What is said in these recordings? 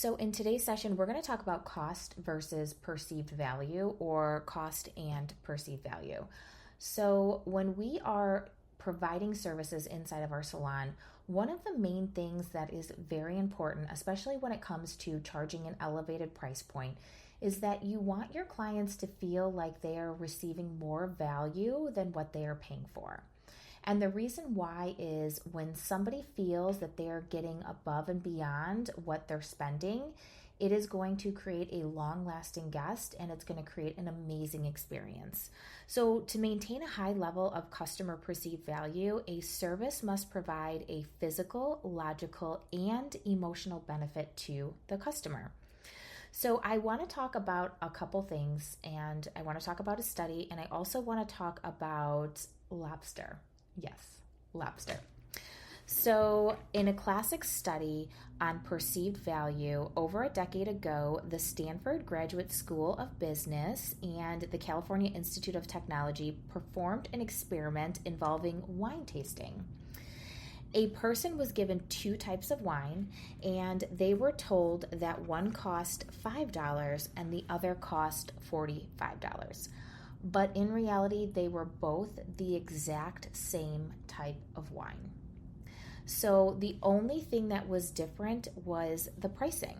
So, in today's session, we're going to talk about cost versus perceived value, or cost and perceived value. So, when we are providing services inside of our salon, one of the main things that is very important, especially when it comes to charging an elevated price point, is that you want your clients to feel like they are receiving more value than what they are paying for. And the reason why is when somebody feels that they are getting above and beyond what they're spending, it is going to create a long-lasting guest, and it's going to create an amazing experience. So to maintain a high level of customer perceived value, a service must provide a physical, logical, and emotional benefit to the customer. So I want to talk about a couple things, and I want to talk about a study, and I also want to talk about lobster. Yes, lobster. So in a classic study on perceived value over a decade ago, the Stanford Graduate School of Business and the California Institute of Technology performed an experiment involving wine tasting. A person was given two types of wine, and they were told that one cost $5 and the other cost $45. But in reality, they were both the exact same type of wine. So the only thing that was different was the pricing.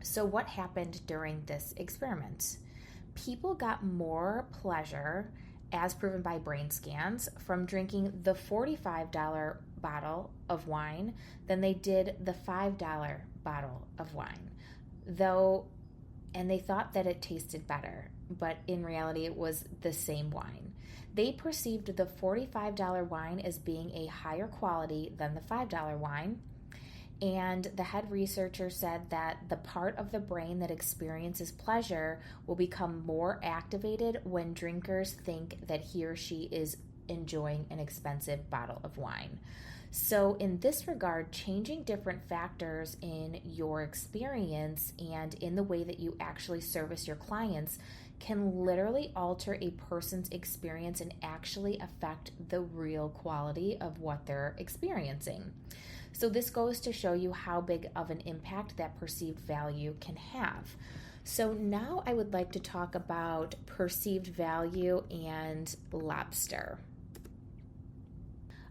So what happened during this experiment? People got more pleasure, as proven by brain scans, from drinking the $45 bottle of wine than they did the $5 bottle of wine, and they thought that it tasted better, but in reality it was the same wine. They perceived the $45 wine as being a higher quality than the $5 wine, and the head researcher said that the part of the brain that experiences pleasure will become more activated when drinkers think that he or she is enjoying an expensive bottle of wine. So in this regard, changing different factors in your experience and in the way that you actually service your clients can literally alter a person's experience and actually affect the real quality of what they're experiencing. So this goes to show you how big of an impact that perceived value can have. So now I would like to talk about perceived value and lobster.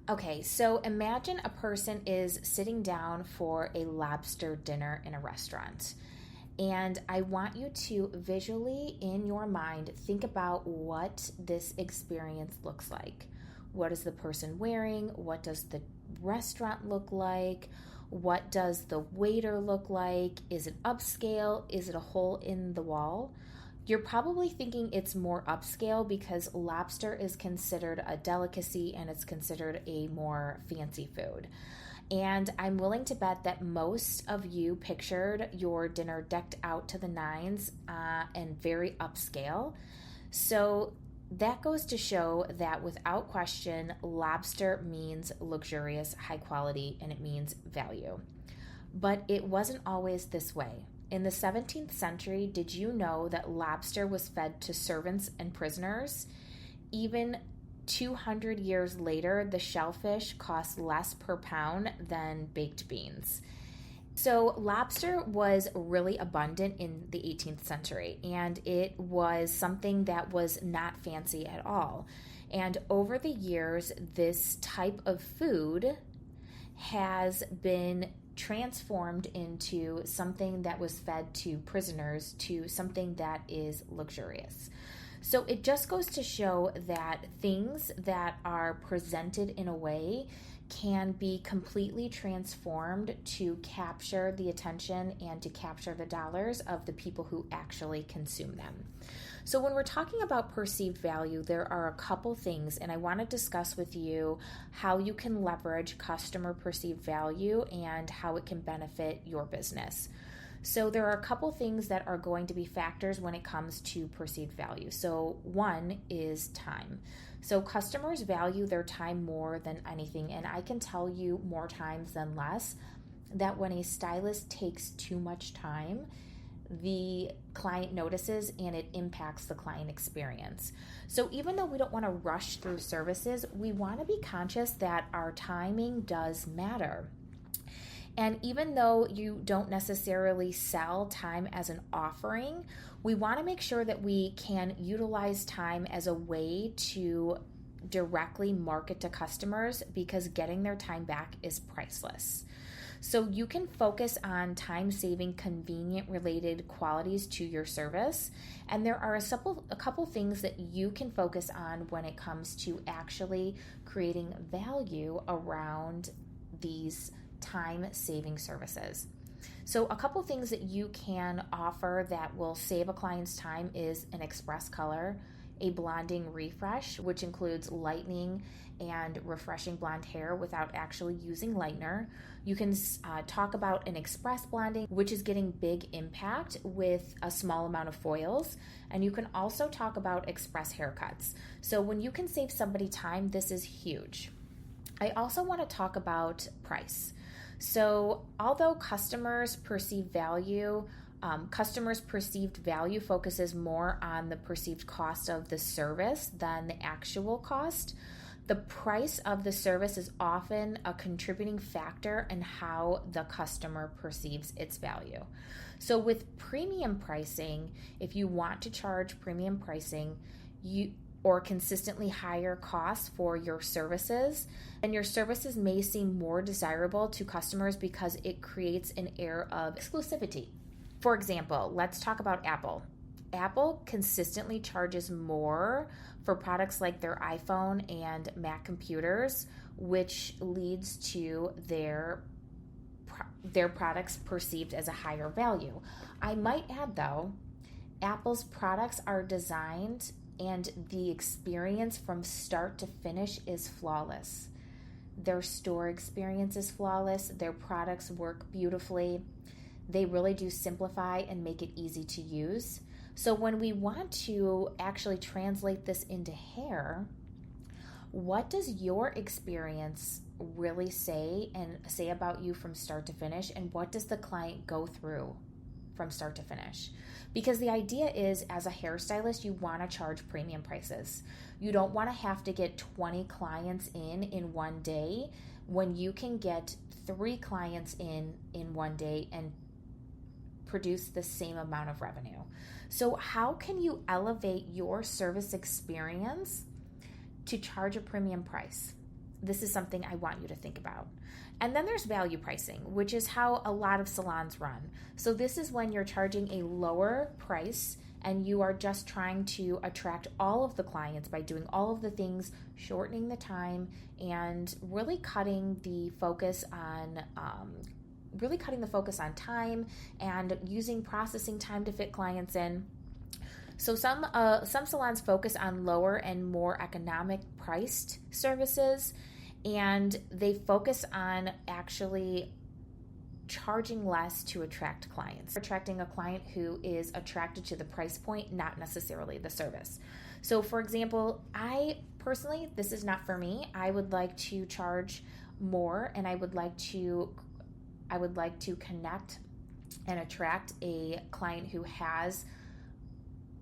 Okay, so imagine a person is sitting down for a lobster dinner in a restaurant. And I want you to visually, in your mind, think about what this experience looks like. What is the person wearing? What does the restaurant look like? What does the waiter look like? Is it upscale? Is it a hole in the wall? You're probably thinking it's more upscale because lobster is considered a delicacy and it's considered a more fancy food. And I'm willing to bet that most of you pictured your dinner decked out to the nines and very upscale. So that goes to show that without question, lobster means luxurious, high quality, and it means value. But it wasn't always this way. In the 17th century, did you know that lobster was fed to servants and prisoners? Even 200 years later, the shellfish cost less per pound than baked beans. So lobster was really abundant in the 18th century, and it was something that was not fancy at all. And over the years, this type of food has been transformed into something that was fed to prisoners to something that is luxurious. So it just goes to show that things that are presented in a way can be completely transformed to capture the attention and to capture the dollars of the people who actually consume them. So when we're talking about perceived value, there are a couple things, and I want to discuss with you how you can leverage customer perceived value and how it can benefit your business. So there are a couple things that are going to be factors when it comes to perceived value. So one is time. So customers value their time more than anything, and I can tell you more times than less that when a stylist takes too much time, the client notices and it impacts the client experience. So even though we don't want to rush through services, we want to be conscious that our timing does matter. And even though you don't necessarily sell time as an offering, we want to make sure that we can utilize time as a way to directly market to customers, because getting their time back is priceless. So you can focus on time-saving, convenient related qualities to your service. And there are a couple things that you can focus on when it comes to actually creating value around these time-saving services. So a couple things that you can offer that will save a client's time is an express color, a blonding refresh, which includes lightening and refreshing blonde hair without actually using lightener. You can talk about an express blonding, which is getting big impact with a small amount of foils. And you can also talk about express haircuts. So when you can save somebody time, this is huge. I also want to talk about price. So although customers' perceived value focuses more on the perceived cost of the service than the actual cost, the price of the service is often a contributing factor in how the customer perceives its value. So with premium pricing, if you want to charge premium pricing, or consistently higher costs for your services, and your services may seem more desirable to customers because it creates an air of exclusivity. For example, let's talk about Apple. Apple consistently charges more for products like their iPhone and Mac computers, which leads to their products perceived as a higher value. I might add though, Apple's products are designed and the experience from start to finish is flawless. Their store experience is flawless. Their products work beautifully. They really do simplify and make it easy to use. So when we want to actually translate this into hair, what does your experience really say about you from start to finish, and what does the client go through from start to finish? Because the idea is, as a hairstylist, you want to charge premium prices. You don't want to have to get 20 clients in one day when you can get 3 clients in one day and produce the same amount of revenue. So how can you elevate your service experience to charge a premium price? This is something I want you to think about. And then there's value pricing, which is how a lot of salons run. So this is when you're charging a lower price and you are just trying to attract all of the clients by doing all of the things, shortening the time, and really cutting the focus on time and using processing time to fit clients in. So some salons focus on lower and more economic priced services, and they focus on actually charging less to attract clients. Attracting a client who is attracted to the price point, not necessarily the service. So for example, I personally, this is not for me. I would like to charge more, and I would like to connect and attract a client who has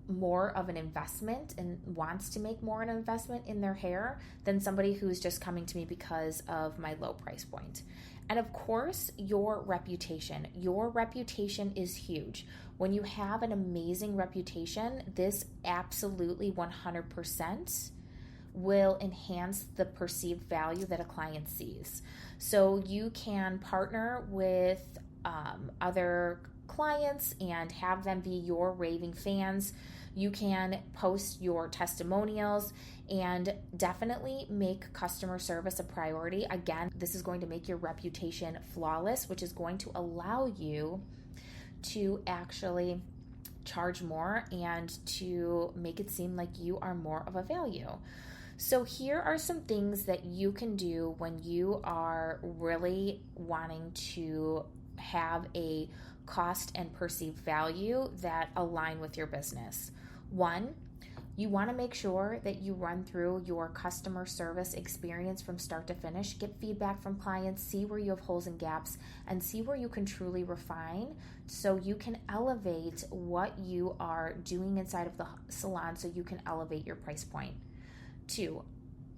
more of an investment and wants to make more of an investment in their hair than somebody who's just coming to me because of my low price point. And of course, your reputation. Your reputation is huge. When you have an amazing reputation, this absolutely 100% will enhance the perceived value that a client sees. So you can partner with other clients and have them be your raving fans. You can post your testimonials and definitely make customer service a priority. Again, this is going to make your reputation flawless, which is going to allow you to actually charge more and to make it seem like you are more of a value. So here are some things that you can do when you are really wanting to have a cost and perceived value that align with your business. 1, you want to make sure that you run through your customer service experience from start to finish, get feedback from clients, see where you have holes and gaps, and see where you can truly refine so you can elevate what you are doing inside of the salon so you can elevate your price point. 2,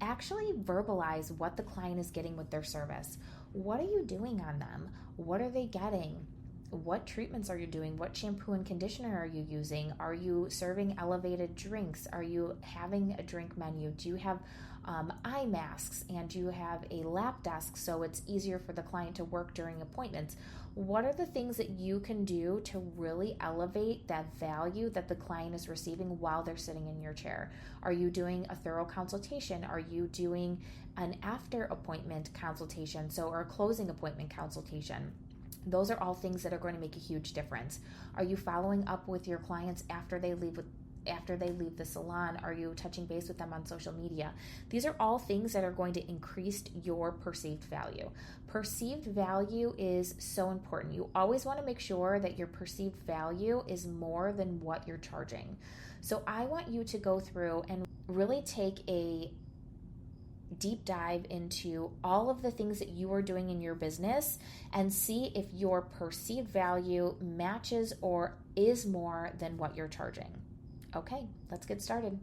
actually verbalize what the client is getting with their service. What are you doing on them? What are they getting? What treatments are you doing? What shampoo and conditioner are you using? Are you serving elevated drinks? Are you having a drink menu? Do you have eye masks, and do you have a lap desk so it's easier for the client to work during appointments? What are the things that you can do to really elevate that value that the client is receiving while they're sitting in your chair? Are you doing a thorough consultation? Are you doing an after appointment consultation, or a closing appointment consultation? Those are all things that are going to make a huge difference. Are you following up with your clients after they leave the salon? Are you touching base with them on social media? These are all things that are going to increase your perceived value. Perceived value is so important. You always want to make sure that your perceived value is more than what you're charging. So I want you to go through and really take a deep dive into all of the things that you are doing in your business and see if your perceived value matches or is more than what you're charging. Okay, let's get started.